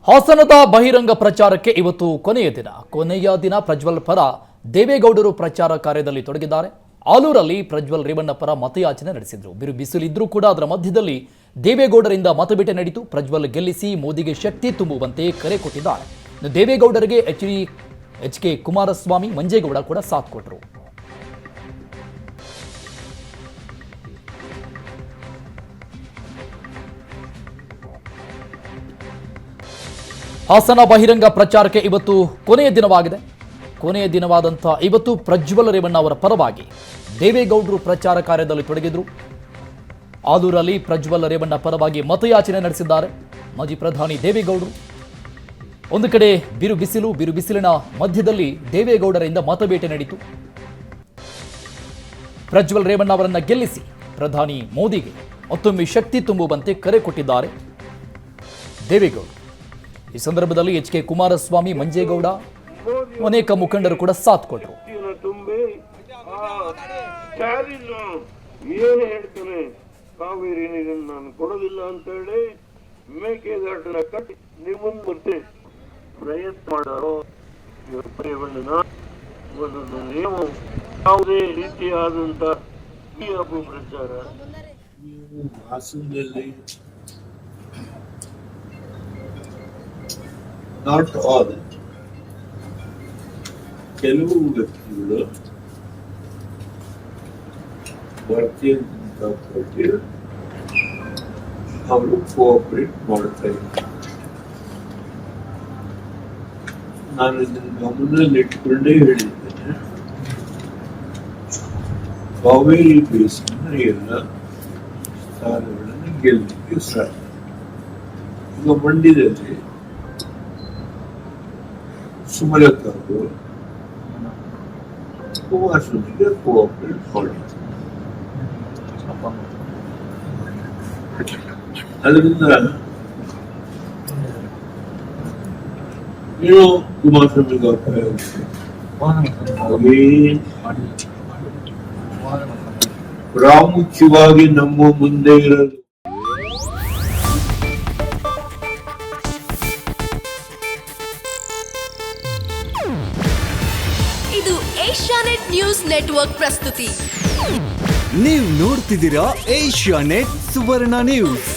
ಹಾಸನದ ಬಹಿರಂಗ ಪ್ರಚಾರಕ್ಕೆ ಇವತ್ತು ಕೊನೆಯ ದಿನ ಪ್ರಜ್ವಲ್ ಪರ ದೇವೇಗೌಡರು ಪ್ರಚಾರ ಕಾರ್ಯದಲ್ಲಿ ತೊಡಗಿದ್ದಾರೆ. ಆಲೂರಲ್ಲಿ ಪ್ರಜ್ವಲ್ ರೇವಣ್ಣ ಪರ ಮತಯಾಚನೆ ನಡೆಸಿದ್ರು. ಬಿಸಿಲಿದ್ರೂ ಕೂಡ ಅದರ ಮಧ್ಯದಲ್ಲಿ ದೇವೇಗೌಡರಿಂದ ಮತಬೇಟೆ ನಡೆಯಿತು. ಪ್ರಜ್ವಲ್ ಗೆಲ್ಲಿಸಿ ಮೋದಿಗೆ ಶಕ್ತಿ ತುಂಬುವಂತೆ ಕರೆ ಕೊಟ್ಟಿದ್ದಾರೆ. ದೇವೇಗೌಡರಿಗೆ ಎಚ್.ಕೆ. ಕುಮಾರಸ್ವಾಮಿ, ಮಂಜೇಗೌಡ ಕೂಡ ಸಾಥ್ ಕೊಟ್ಟರು. ಹಾಸನ ಬಹಿರಂಗ ಪ್ರಚಾರಕ್ಕೆ ಇವತ್ತು ಕೊನೆಯ ದಿನವಾಗಿದೆ. ಕೊನೆಯ ದಿನವಾದಂಥ ಇವತ್ತು ಪ್ರಜ್ವಲ್ ರೇವಣ್ಣ ಅವರ ಪರವಾಗಿ ದೇವೇಗೌಡರು ಪ್ರಚಾರ ಕಾರ್ಯದಲ್ಲಿ ತೊಡಗಿದ್ರು. ಆಲೂರಲ್ಲಿ ಪ್ರಜ್ವಲ್ ರೇವಣ್ಣ ಪರವಾಗಿ ಮತಯಾಚನೆ ನಡೆಸಿದ್ದಾರೆ. ಮಾಜಿ ಪ್ರಧಾನಿ ದೇವೇಗೌಡರು ಒಂದು ಕಡೆ ಬಿಸಿಲಿನ ಮಧ್ಯದಲ್ಲಿ ದೇವೇಗೌಡರಿಂದ ಮತಬೇಟೆ ನಡೆಯಿತು. ಪ್ರಜ್ವಲ್ ರೇವಣ್ಣ ಅವರನ್ನ ಗೆಲ್ಲಿಸಿ ಪ್ರಧಾನಿ ಮೋದಿಗೆ ಮತ್ತೊಮ್ಮೆ ಶಕ್ತಿ ತುಂಬುವಂತೆ ಕರೆ ಕೊಟ್ಟಿದ್ದಾರೆ ದೇವೇಗೌಡರು. ಈ ಸಂದರ್ಭದಲ್ಲಿ ಎಚ್.ಕೆ. ಕುಮಾರಸ್ವಾಮಿ, ಮಂಜೇಗೌಡ, ಅನೇಕ ಮುಖಂಡರು ಕೂಡ ಸಾಥ್ ಕೊಟ್ಟರು. ಹೇಳ್ತಾನೆ ಕಾವೇರಿ ನೀರನ್ನು ನಾನು ಕೊಡೋದಿಲ್ಲ ಅಂತ ಹೇಳಿ ಮೇಕೆದಾಟನ ಕಟ್ಟಿ ನಿಮ್ಮನ್ನು ಬರ್ತೆ ಪ್ರಯತ್ನ ಮಾಡೋ ನೀವು ಯಾವುದೇ ರೀತಿಯಾದಂತ ಪ್ರಚಾರ ಹಾಸನದಲ್ಲಿ ನಾಟ್ ಆಲ್ ಕೆಲವು ವ್ಯಕ್ತಿಗಳು ಭಾರತೀಯ ಜನತಾ ಪಾರ್ಟಿ ಅವರು ಕೋಆಪರೇಟ್ ಮಾಡ್ತಾ ಇದ್ದಾರೆ. ನಾನು ಇದನ್ನು ಗಮನದಲ್ಲಿಟ್ಟುಕೊಂಡೇ ಹೇಳಿದ್ದೇನೆ. ಕಾವೇರಿ ಬೇಸಿನ ಎಲ್ಲ ಸ್ಥಾನಗಳನ್ನು ಗೆಲ್ಲಲಿಕ್ಕೆ ಸಾಧ್ಯ. ಈಗ ಮಂಡ್ಯದಲ್ಲಿ ಸುಮಲತಾ ಅವರು ಕುಮಾರಸ್ವಾಮಿಗೆ ಕೋಆಪರೇಟ್ ಮಾಡಿದ್ರು. ಅದರಿಂದ ಏನು ಕುಮಾರಸ್ವಾಮಿಗೆ ಪ್ರಾಮುಖ್ಯವಾಗಿ ನಮ್ಮ ಮುಂದೆ ಇರೋದು ಇದು ಏಷ್ಯಾನೆಟ್ ನ್ಯೂಸ್ ನೆಟ್ವರ್ಕ್ ಪ್ರಸ್ತುತಿ. ನೀವು ನೋಡ್ತಿದ್ದೀರಾ ಏಷ್ಯಾನೆಟ್ ಸುವರ್ಣ ನ್ಯೂಸ್.